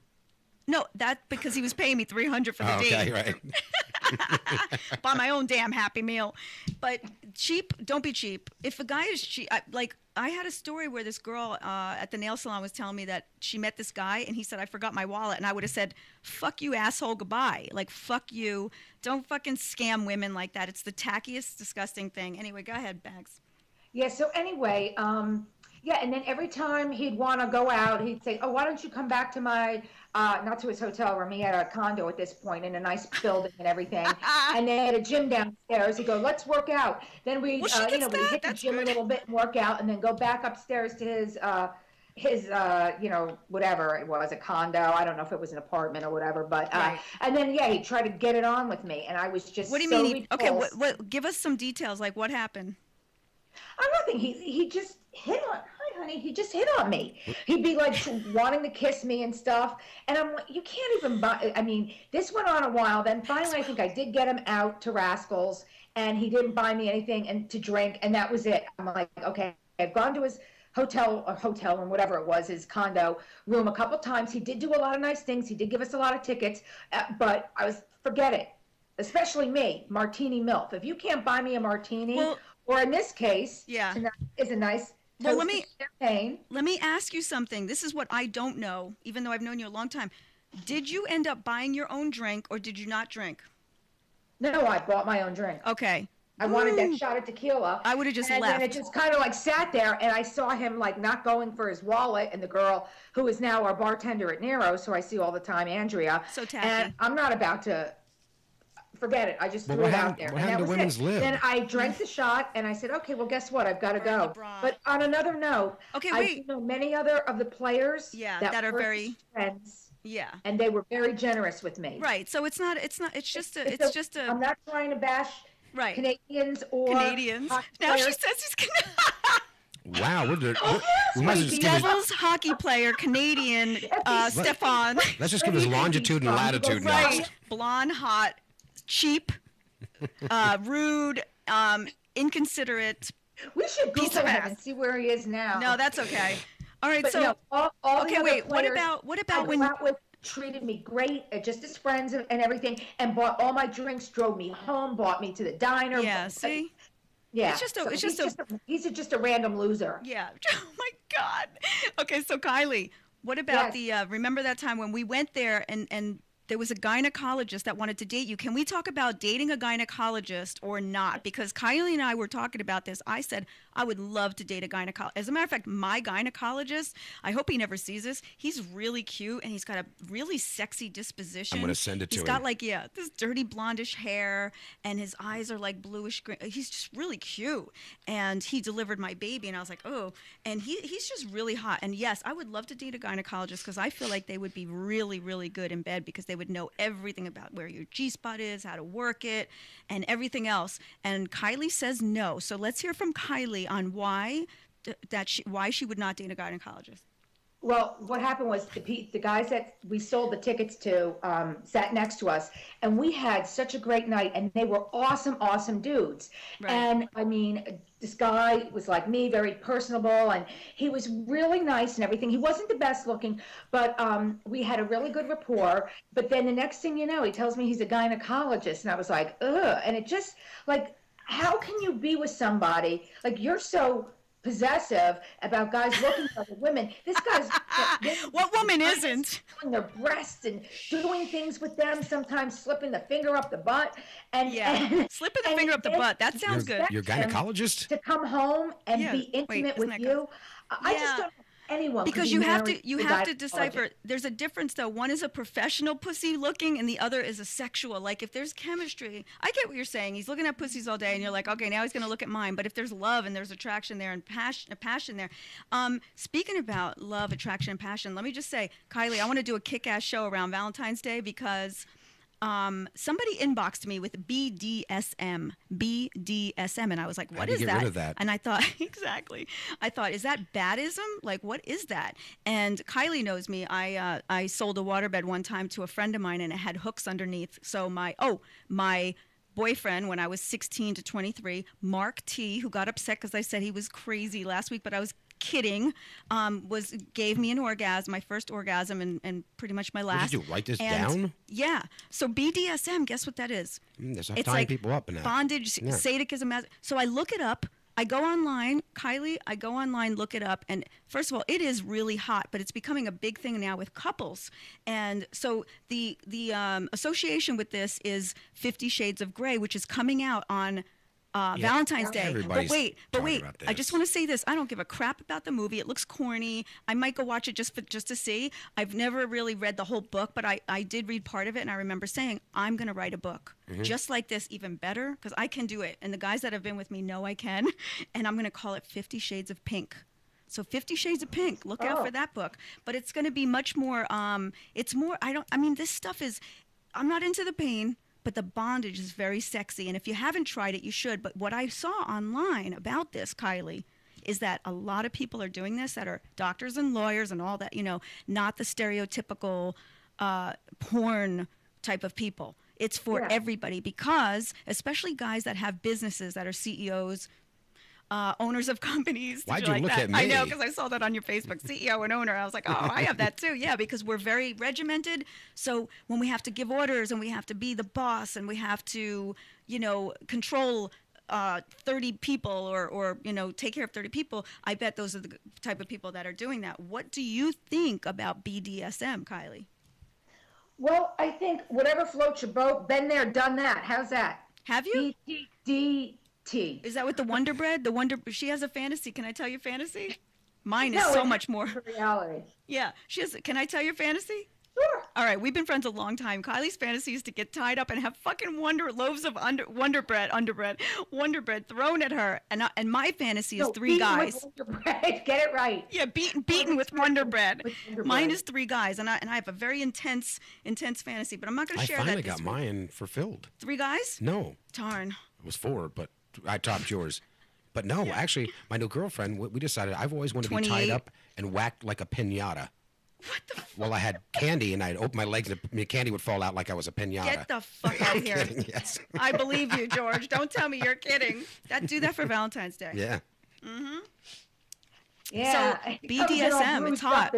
[SPEAKER 4] No, that because he was paying me $300 for the date.
[SPEAKER 5] Okay, right.
[SPEAKER 4] Buy my own damn Happy Meal. But cheap, don't be cheap. If a guy is cheap, I had a story where this girl at the nail salon was telling me that she met this guy, and he said, I forgot my wallet. And I would have said, fuck you, asshole, goodbye. Like, fuck you. Don't fucking scam women like that. It's the tackiest, disgusting thing. Anyway, go ahead, Bags.
[SPEAKER 6] Yeah, so anyway, and then every time he'd want to go out, he'd say, oh, why don't you come back to my, not to his hotel room, he had a condo at this point in a nice building and everything, and they had a gym downstairs. He'd go, let's work out. Then we'd hit the gym a little bit and work out, and then go back upstairs to his whatever it was, a condo. I don't know if it was an apartment or whatever, but, and then, he'd try to get it on with me, and I was just
[SPEAKER 4] What do you mean? Okay, give us some details, like what happened?
[SPEAKER 6] Nothing. He just hit on. Hi, honey. He just hit on me. He'd be like wanting to kiss me and stuff, and I'm like, you can't even buy. I mean, this went on a while. Then finally, I think I did get him out to Rascals, and he didn't buy me anything and to drink, and that was it. I'm like, okay, I've gone to his hotel room, whatever it was, his condo room a couple times. He did do a lot of nice things. He did give us a lot of tickets, but forget it. Especially me, martini milk. If you can't buy me a martini. Or in this case, is a nice champagne.
[SPEAKER 4] Let me ask you something. This is what I don't know, even though I've known you a long time. Did you end up buying your own drink, or did you not drink?
[SPEAKER 6] No, I bought my own drink.
[SPEAKER 4] Okay.
[SPEAKER 6] I wanted that shot of tequila.
[SPEAKER 4] I would have just left.
[SPEAKER 6] And it just kind of like sat there, and I saw him like not going for his wallet, and the girl who is now our bartender at Nero's, who I see all the time, Andrea.
[SPEAKER 4] So tacky.
[SPEAKER 6] And I'm not about to... Forget it. I just threw it out there.
[SPEAKER 5] What happened to Women's Lib?
[SPEAKER 6] Then I drank the shot, and I said, okay, well, guess what? I've got to go. But on another note, I know many other of the players that are very friends.
[SPEAKER 4] Yeah.
[SPEAKER 6] And they were very generous with me.
[SPEAKER 4] Right. So it's just a
[SPEAKER 6] I'm not trying to bash Canadians or
[SPEAKER 4] Now she says he's Canadian.
[SPEAKER 5] Wow, we might just give
[SPEAKER 4] Devils hockey player, Canadian, Stephane.
[SPEAKER 5] Let's just give his longitude and latitude next.
[SPEAKER 4] Blonde, hot, cheap, rude, inconsiderate.
[SPEAKER 6] We should Google him and see where he is now.
[SPEAKER 4] No, that's okay. All right,
[SPEAKER 6] but
[SPEAKER 4] so
[SPEAKER 6] no, all
[SPEAKER 4] okay, wait. What about when?
[SPEAKER 6] Treated me great, just as friends and everything, and bought all my drinks, drove me home, bought me to the diner.
[SPEAKER 4] Yeah, see.
[SPEAKER 6] Yeah,
[SPEAKER 4] he's
[SPEAKER 6] just a random loser.
[SPEAKER 4] Yeah. Oh my God. Okay, so Kylie, what about the? Remember that time when we went there and there was a gynecologist that wanted to date you. Can we talk about dating a gynecologist or not? Because Kylie and I were talking about this. I said I would love to date a gynecologist. As a matter of fact, my gynecologist, I hope he never sees this. He's really cute and he's got a really sexy disposition.
[SPEAKER 5] I'm going to send it to him.
[SPEAKER 4] He's got like, this dirty blondish hair and his eyes are like bluish green. He's just really cute. And he delivered my baby and I was like, oh, and he's just really hot. And yes, I would love to date a gynecologist because I feel like they would be really, really good in bed because they would know everything about where your G-spot is, how to work it, and everything else. And Kylie says no. So let's hear from Kylie on why she would not date a gynecologist.
[SPEAKER 6] Well, what happened was the guys that we sold the tickets to sat next to us, and we had such a great night, and they were awesome, awesome dudes. Right. And I mean, this guy was like me, very personable, and he was really nice and everything. He wasn't the best looking, but we had a really good rapport. But then the next thing you know, he tells me he's a gynecologist, and I was like, ugh. And it just, like, how can you be with somebody, like, you're so possessive about guys looking for other women. This guy's
[SPEAKER 4] what woman isn't
[SPEAKER 6] showing their breasts and doing things with them, sometimes slipping the finger up the butt and
[SPEAKER 4] slipping the finger up the butt. That sounds good.
[SPEAKER 5] Your gynecologist
[SPEAKER 6] to come home and be intimate with you. I just don't anyone
[SPEAKER 4] because you have to decipher. There's a difference though. One is a professional pussy looking and the other is a sexual. Like if there's chemistry, I get what you're saying. He's looking at pussies all day and you're like, okay, now he's going to look at mine. But if there's love and there's attraction there and passion there. Speaking about love, attraction, and passion, let me just say, Kylie, I want to do a kick-ass show around Valentine's Day because somebody inboxed me with BDSM, and I was like, what is that? Rid of that? And I thought, exactly. I thought, is that badism? Like, what is that? And Kylie knows me. I sold a waterbed one time to a friend of mine and it had hooks underneath. So my boyfriend when I was 16 to 23, Mark T, who got upset because I said he was crazy last week, but I was kidding, gave me an orgasm, my first orgasm and pretty much my last.
[SPEAKER 5] Did you write this down?
[SPEAKER 4] Yeah. So BDSM, guess what that is?
[SPEAKER 5] It's tying people up in that.
[SPEAKER 4] Bondage, sadism. So I look it up. I go online, Kylie, look it up. And first of all, it is really hot, but it's becoming a big thing now with couples. And so the association with this is 50 Shades of Grey, which is coming out on Valentine's Day. But wait, I just want to say this. I don't give a crap about the movie. It looks corny. I might go watch it just to see. I've never really read the whole book, but I did read part of it, and I remember saying, I'm going to write a book just like this, even better, because I can do it. And the guys that have been with me know I can. And I'm going to call it 50 Shades of Pink. So 50 Shades of Pink. Look out for that book. But it's going to be much more, this stuff is, I'm not into the pain. But the bondage is very sexy. And if you haven't tried it, you should. But what I saw online about this, Kylie, is that a lot of people are doing this that are doctors and lawyers and all that, not the stereotypical porn type of people. It's for everybody because, especially guys that have businesses that are CEOs, owners of companies.
[SPEAKER 5] Why'd you look at me?
[SPEAKER 4] I know, because I saw that on your Facebook, CEO and owner. I was like, oh, I have that too. Yeah, because we're very regimented. So when we have to give orders and we have to be the boss and we have to, control 30 people or take care of 30 people, I bet those are the type of people that are doing that. What do you think about BDSM, Kylie?
[SPEAKER 6] Well, I think whatever floats your boat, been there, done that. How's that?
[SPEAKER 4] Have you?
[SPEAKER 6] BDT.
[SPEAKER 4] Is that with the Wonder Bread? She has a fantasy. Can I tell your fantasy? Mine is so much more.
[SPEAKER 6] Reality.
[SPEAKER 4] Yeah, she has. Can I tell your fantasy?
[SPEAKER 6] Sure.
[SPEAKER 4] All right, we've been friends a long time. Kylie's fantasy is to get tied up and have fucking loaves of Wonder Bread thrown at her, and my fantasy is 3 guys.
[SPEAKER 6] With Wonder Bread. Get it right.
[SPEAKER 4] Yeah, beaten with Wonder Bread. Mine is 3 guys, and I have a very intense fantasy, but I'm not going to share that.
[SPEAKER 5] I finally got mine fulfilled.
[SPEAKER 4] 3 guys?
[SPEAKER 5] No.
[SPEAKER 4] Darn.
[SPEAKER 5] It was 4, but I topped yours. But no, actually, my new girlfriend, we decided I've always wanted to be tied up and whacked like a piñata.
[SPEAKER 4] What the fuck?
[SPEAKER 5] Well, I had candy, and I'd open my legs, and the candy would fall out like I was a piñata.
[SPEAKER 4] Get the fuck out of here.
[SPEAKER 5] Kidding, yes.
[SPEAKER 4] I believe you, George. Don't tell me you're kidding. Do that for Valentine's Day.
[SPEAKER 5] Yeah.
[SPEAKER 4] Mm-hmm.
[SPEAKER 6] Yeah.
[SPEAKER 4] So, BDSM, it's hot.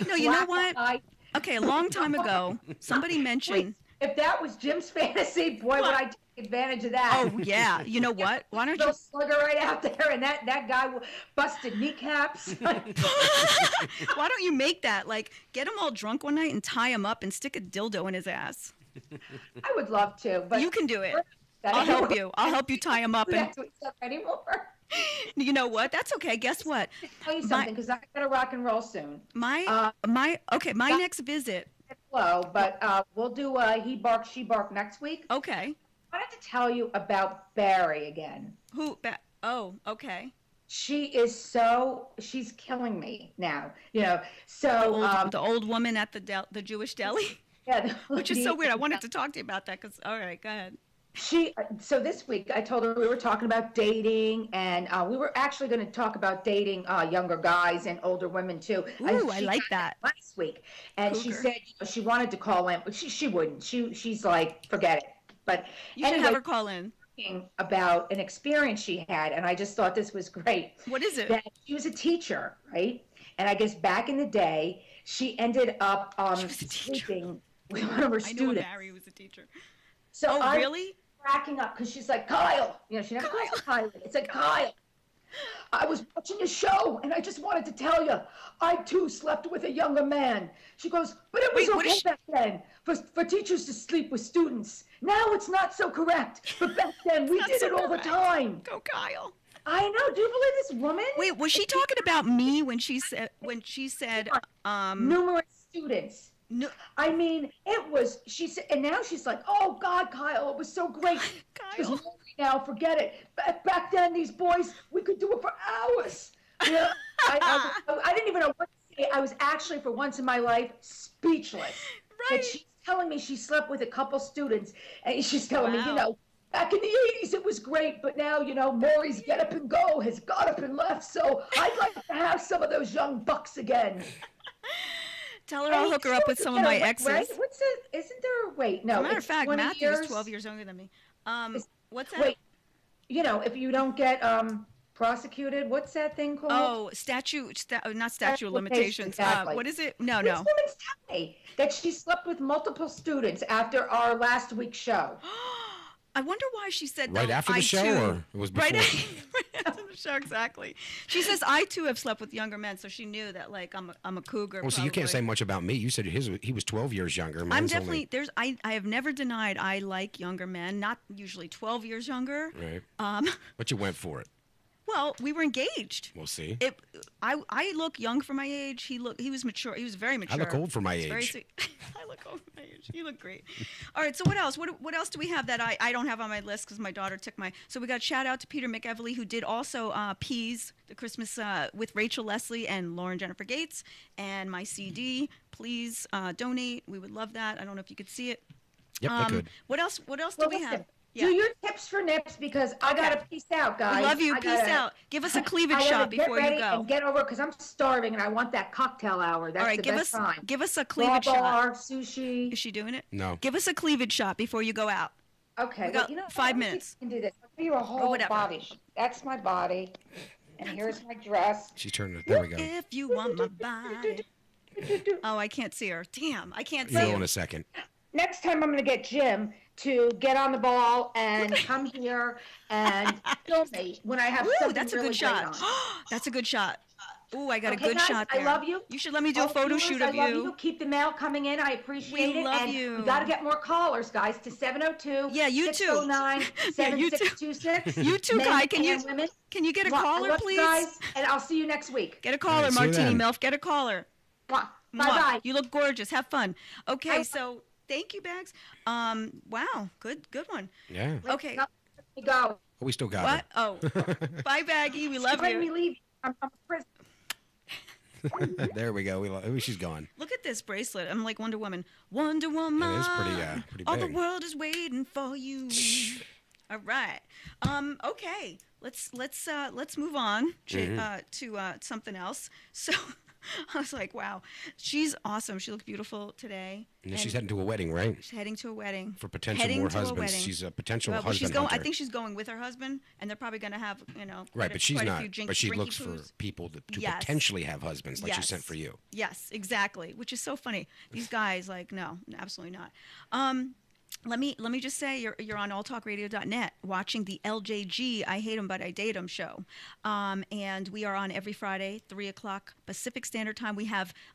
[SPEAKER 4] No, you know what? Okay, a long time ago, somebody mentioned
[SPEAKER 6] if that was Jim's fantasy, boy, would I take advantage of that.
[SPEAKER 4] Oh yeah. You know what? Why don't
[SPEAKER 6] They'll
[SPEAKER 4] you
[SPEAKER 6] slug her right out there, and that guy busted kneecaps.
[SPEAKER 4] Why don't you make that? Like, get him all drunk one night and tie him up and stick a dildo in his ass.
[SPEAKER 6] I would love to, but
[SPEAKER 4] you can do it. I'll help you. I'll help you tie him up. And
[SPEAKER 6] anymore.
[SPEAKER 4] You know what? That's okay. Guess what?
[SPEAKER 6] I'll tell you something, because I gotta rock and roll soon.
[SPEAKER 4] My next visit.
[SPEAKER 6] Hello, but we'll do he bark, she bark next week.
[SPEAKER 4] Okay.
[SPEAKER 6] I wanted to tell you about Barry again.
[SPEAKER 4] Who? Oh, okay.
[SPEAKER 6] She's killing me now. So
[SPEAKER 4] the old woman at the Jewish deli.
[SPEAKER 6] Yeah,
[SPEAKER 4] which is so weird. I wanted to talk to you about that because. All right, go ahead.
[SPEAKER 6] So this week I told her we were talking about dating, and we were actually going to talk about dating younger guys and older women too.
[SPEAKER 4] Ooh, I like that.
[SPEAKER 6] Last week, and
[SPEAKER 4] Cougar.
[SPEAKER 6] she said she wanted to call in, but she wouldn't. She's like, forget it. But
[SPEAKER 4] you should have her call in.
[SPEAKER 6] About an experience she had, and I just thought this was great.
[SPEAKER 4] What is it?
[SPEAKER 6] That she was a teacher, right? And I guess back in the day, she ended up sleeping with one of her students.
[SPEAKER 4] I know Barry was a teacher.
[SPEAKER 6] So
[SPEAKER 4] really?
[SPEAKER 6] Cracking up because she's like, Kyle. She never calls him Kyle. It's like, Kyle. I was watching a show, and I just wanted to tell you, I too slept with a younger man. She goes, but it was okay back then for teachers to sleep with students. Now it's not so correct, but back then we did it all the time.
[SPEAKER 4] Go, Kyle.
[SPEAKER 6] I know. Do you believe this woman?
[SPEAKER 4] Wait, was she talking about me when she said
[SPEAKER 6] numerous students?
[SPEAKER 4] No,
[SPEAKER 6] I mean, it was, she said, and now she's like, oh God, Kyle, it was so great.
[SPEAKER 4] Kyle.
[SPEAKER 6] Now, forget it. Back then, these boys, we could do it for hours. Yeah, I didn't even know what to say. I was actually, for once in my life, speechless.
[SPEAKER 4] Right.
[SPEAKER 6] And she's telling me she slept with a couple students, and she's telling me, back in the 80s, it was great, but now, Maury's Get Up and Go has got up and left, so I'd like to have some of those young bucks again.
[SPEAKER 4] Tell her I'll hook her up with some of my exes.
[SPEAKER 6] Right? Isn't there a wait? No.
[SPEAKER 4] As a matter of fact, Matthew is 12 years younger than me. What's that?
[SPEAKER 6] Wait, if you don't get prosecuted, what's that thing called?
[SPEAKER 4] Oh, not statute of limitations.
[SPEAKER 6] Exactly.
[SPEAKER 4] What is it? No.
[SPEAKER 6] This woman's telling me that she slept with multiple students after our last week's show.
[SPEAKER 4] I wonder why she said
[SPEAKER 5] right after the show, or it was before?
[SPEAKER 4] Right after the show, exactly. She says I too have slept with younger men, so she knew that I'm a cougar.
[SPEAKER 5] Well, so you can't say much about me. You said he was 12 years younger.
[SPEAKER 4] I'm definitely I have never denied I like younger men, not usually 12 years younger.
[SPEAKER 5] Right. But you went for it.
[SPEAKER 4] Well, we were engaged.
[SPEAKER 5] We'll see.
[SPEAKER 4] I look young for my age. He was mature. He was very mature.
[SPEAKER 5] I look old for my age.
[SPEAKER 4] Very sweet. I look old for my age. You look great. All right. So what else? What else do we have that I don't have on my list because my daughter took my. So we got a shout out to Peter McEvely, who did also Peas, the Christmas with Rachel Leslie and Lauren Jennifer Gates, and my CD. Please donate. We would love that. I don't know if you could see it.
[SPEAKER 5] Yep, I could.
[SPEAKER 4] What else do we have?
[SPEAKER 6] Do your tips for nips because I gotta peace out, guys.
[SPEAKER 4] We love you. Peace out. Give us a cleavage shot before you go.
[SPEAKER 6] And get over because I'm starving and I want that cocktail hour. That's the best time.
[SPEAKER 4] Give us a cleavage shot.
[SPEAKER 6] Sushi.
[SPEAKER 4] Is she doing it?
[SPEAKER 5] No.
[SPEAKER 4] Give us a cleavage shot before you go out.
[SPEAKER 6] Okay.
[SPEAKER 4] We got 5 minutes.
[SPEAKER 6] You can do this. I'll give you a whole body. That's my body. And here's my dress.
[SPEAKER 5] She's turning it. There we go.
[SPEAKER 4] If you want my body. Oh, I can't see her. Damn, I can't see
[SPEAKER 5] her.
[SPEAKER 4] You
[SPEAKER 5] will in a second.
[SPEAKER 6] Next time I'm going to get Jim to get on the ball and come here and film me when I have something
[SPEAKER 4] that's a
[SPEAKER 6] really
[SPEAKER 4] good shot. That's a good shot. Ooh, I got a good
[SPEAKER 6] guys,
[SPEAKER 4] shot there.
[SPEAKER 6] I love you.
[SPEAKER 4] You should let me do a photo shoot of you.
[SPEAKER 6] I love you. Keep the mail coming in. I appreciate it.
[SPEAKER 4] We love you.
[SPEAKER 6] We got to get more callers, guys, to 702
[SPEAKER 4] Yeah, you too.
[SPEAKER 6] 609-7626.
[SPEAKER 4] You too, Kai. Can you get a caller, please?
[SPEAKER 6] Guys, and I'll see you next week.
[SPEAKER 4] Get a caller, Martini Milf. Get a caller.
[SPEAKER 6] Bye-bye.
[SPEAKER 4] You look gorgeous. Have fun. Okay, so thank you, Bags. Wow, good one.
[SPEAKER 5] Yeah.
[SPEAKER 4] Okay.
[SPEAKER 6] Let me go.
[SPEAKER 5] We still got
[SPEAKER 4] what? Oh, bye, Baggy. We love you.
[SPEAKER 6] Let me leave. I'm a prisoner.
[SPEAKER 5] There we go. She's gone.
[SPEAKER 4] Look at this bracelet. I'm like Wonder Woman. Wonder Woman.
[SPEAKER 5] It is pretty big.
[SPEAKER 4] All the world is waiting for you. All right. Okay. Let's move on to something else. So. I was like, wow, she's awesome. She looks beautiful today.
[SPEAKER 5] And she's heading to a wedding, right?
[SPEAKER 4] She's heading to a wedding.
[SPEAKER 5] For potential more husbands. She's a potential husband hunter.
[SPEAKER 4] I think she's going with her husband, and they're probably going to have,
[SPEAKER 5] Right, but she's not. But she looks for people to potentially have husbands, like she sent for you.
[SPEAKER 4] Yes, exactly, which is so funny. These guys, like, no, absolutely not. let me just say you're on alltalkradio.net watching the LjG I Hate 'Em But I Date 'Em show, and we are on every Friday 3:00 Pacific Standard Time.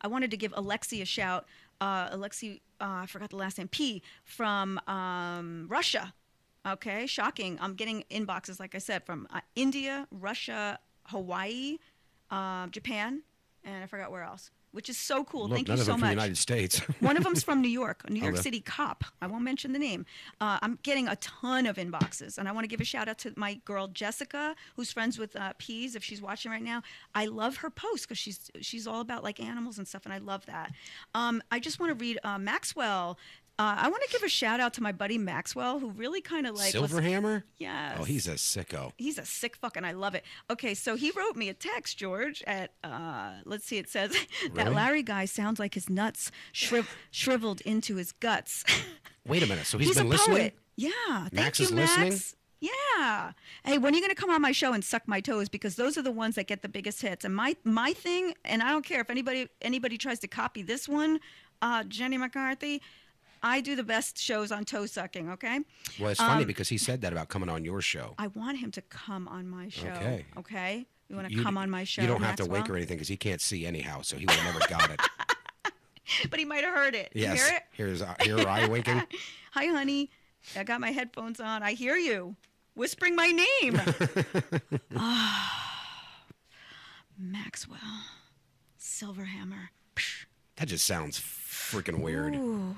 [SPEAKER 4] I wanted to give Alexi a shout. Alexi, I forgot the last name. P from Russia. Okay, shocking. I'm getting inboxes, like I said, from India, Russia, Hawaii, Japan, and I forgot where else. Which is so cool.
[SPEAKER 5] Look,
[SPEAKER 4] Thank you
[SPEAKER 5] none of
[SPEAKER 4] so
[SPEAKER 5] them
[SPEAKER 4] much.
[SPEAKER 5] from the United States.
[SPEAKER 4] One of them's from New York, a New York
[SPEAKER 5] Okay.
[SPEAKER 4] City cop. I won't mention the name. I'm getting a ton of inboxes, and I want to give a shout out to my girl Jessica, who's friends with Peas. If she's watching right now, I love her post because she's all about like animals and stuff, and I love that. I just want to read Maxwell. I want to give a shout out to my buddy Maxwell, who really kind of like
[SPEAKER 5] Silverhammer?
[SPEAKER 4] Yes.
[SPEAKER 5] Oh, he's a sicko.
[SPEAKER 4] He's a sick fuck, and I love it. Okay, so he wrote me a text, George, at, let's see, it says, that
[SPEAKER 5] Really?
[SPEAKER 4] Larry guy sounds like his nuts shriveled into his guts.
[SPEAKER 5] Wait a minute. So he's
[SPEAKER 4] a
[SPEAKER 5] been listening?
[SPEAKER 4] poet. Yeah. Thank
[SPEAKER 5] Max
[SPEAKER 4] you,
[SPEAKER 5] is
[SPEAKER 4] Max.
[SPEAKER 5] listening?
[SPEAKER 4] Yeah. Hey, when are you going to come on my show and suck my toes? Because those are the ones that get the biggest hits. And my thing, and I don't care if anybody tries to copy this one, Jenny McCarthy, I do the best shows on toe sucking, okay?
[SPEAKER 5] Well, it's funny because he said that about coming on your show.
[SPEAKER 4] I want him to come on my show.
[SPEAKER 5] Okay.
[SPEAKER 4] Okay? You want to come on my show,
[SPEAKER 5] You don't have to
[SPEAKER 4] Maxwell?
[SPEAKER 5] wink or anything because he can't see anyhow, so he would have never got it.
[SPEAKER 4] But he might have heard it.
[SPEAKER 5] Yes.
[SPEAKER 4] You hear it?
[SPEAKER 5] Here eye winking.
[SPEAKER 4] Hi, honey. I got my headphones on. I hear you. Whispering my name. Maxwell. Silverhammer.
[SPEAKER 5] That just sounds freaking weird.
[SPEAKER 4] Ooh.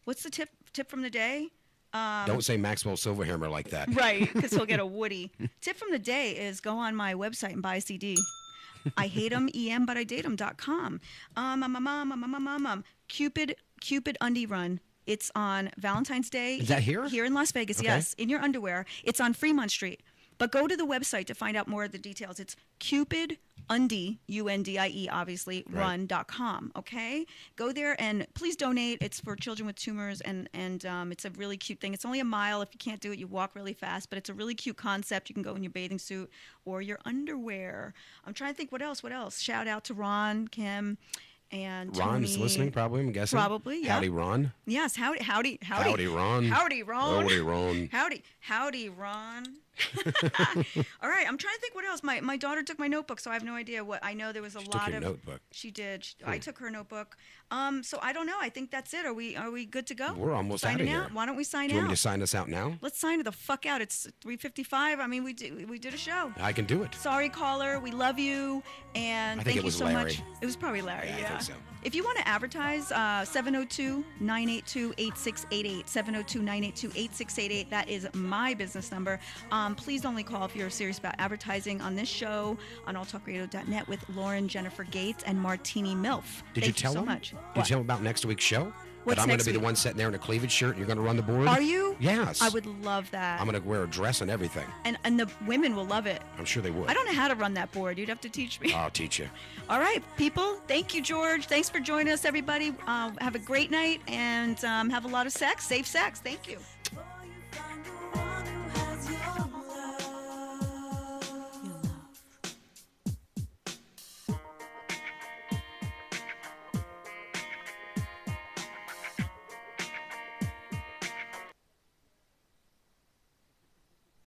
[SPEAKER 4] What's the tip from the day?
[SPEAKER 5] Don't say Maxwell Silverhammer like that.
[SPEAKER 4] Right, because he'll get a Woody. Tip from the day is go on my website and buy a CD. I hate 'em, but I date 'em.com. Cupid Undie Run. It's on Valentine's Day.
[SPEAKER 5] Is that here?
[SPEAKER 4] Here in Las Vegas,
[SPEAKER 5] Okay.
[SPEAKER 4] yes. In your underwear. It's on Fremont Street. But go to the website to find out more of the details. It's Cupid Undie, UNDIE, obviously,
[SPEAKER 5] Right.
[SPEAKER 4] run.com, okay? Go there and please donate. It's for children with tumors, and it's a really cute thing. It's only a mile. If you can't do it, you walk really fast, but it's a really cute concept. You can go in your bathing suit or your underwear. I'm trying to think what else. Shout out to Ron, Kim, and
[SPEAKER 5] Ron's
[SPEAKER 4] Tony.
[SPEAKER 5] listening, probably, I'm guessing.
[SPEAKER 4] Probably, yeah.
[SPEAKER 5] Howdy, Ron.
[SPEAKER 4] Yes, howdy.
[SPEAKER 5] Howdy, Ron.
[SPEAKER 4] Howdy, Ron.
[SPEAKER 5] Howdy, Ron.
[SPEAKER 4] Howdy, Ron. All right, I'm trying to think what else. My daughter took my notebook, so I have no idea what. I know there was a
[SPEAKER 5] She
[SPEAKER 4] lot
[SPEAKER 5] took your
[SPEAKER 4] of
[SPEAKER 5] notebook.
[SPEAKER 4] She did. I took her notebook. So I don't know. I think that's it. Are we good to go?
[SPEAKER 5] We're almost out of
[SPEAKER 4] Signing
[SPEAKER 5] here.
[SPEAKER 4] out? Why don't we sign
[SPEAKER 5] Do you want
[SPEAKER 4] out?
[SPEAKER 5] me to sign us out now?
[SPEAKER 4] Let's sign the fuck out. It's 3:55. I mean, we did a show.
[SPEAKER 5] I can do it.
[SPEAKER 4] Sorry, caller. We love you, and
[SPEAKER 5] I think
[SPEAKER 4] thank
[SPEAKER 5] it
[SPEAKER 4] you
[SPEAKER 5] was
[SPEAKER 4] so
[SPEAKER 5] Larry.
[SPEAKER 4] much. It was probably Larry.
[SPEAKER 5] Yeah, I think so.
[SPEAKER 4] If you want to advertise, 702-982-8688. 702-982-8688. That is my business number. Please only call if you're serious about advertising on this show on alltalkradio.net with Lauren Jennifer Gates and Martini Milf.
[SPEAKER 5] Did
[SPEAKER 4] Thank
[SPEAKER 5] you tell
[SPEAKER 4] so
[SPEAKER 5] him?
[SPEAKER 4] much.
[SPEAKER 5] Did you
[SPEAKER 4] What?
[SPEAKER 5] tell him about next week's show?
[SPEAKER 4] What's
[SPEAKER 5] that I'm going
[SPEAKER 4] next
[SPEAKER 5] to be the
[SPEAKER 4] week?
[SPEAKER 5] one sitting there in a cleavage shirt and you're going to run the board?
[SPEAKER 4] Are you?
[SPEAKER 5] Yes.
[SPEAKER 4] I would love that.
[SPEAKER 5] I'm going to wear a dress and everything.
[SPEAKER 4] And the women will love it.
[SPEAKER 5] I'm sure they would.
[SPEAKER 4] I don't know how to run that board. You'd have to teach me.
[SPEAKER 5] I'll teach you.
[SPEAKER 4] All right, people. Thank you, George. Thanks for joining us, everybody. Have a great night and have a lot of sex. Safe sex. Thank you.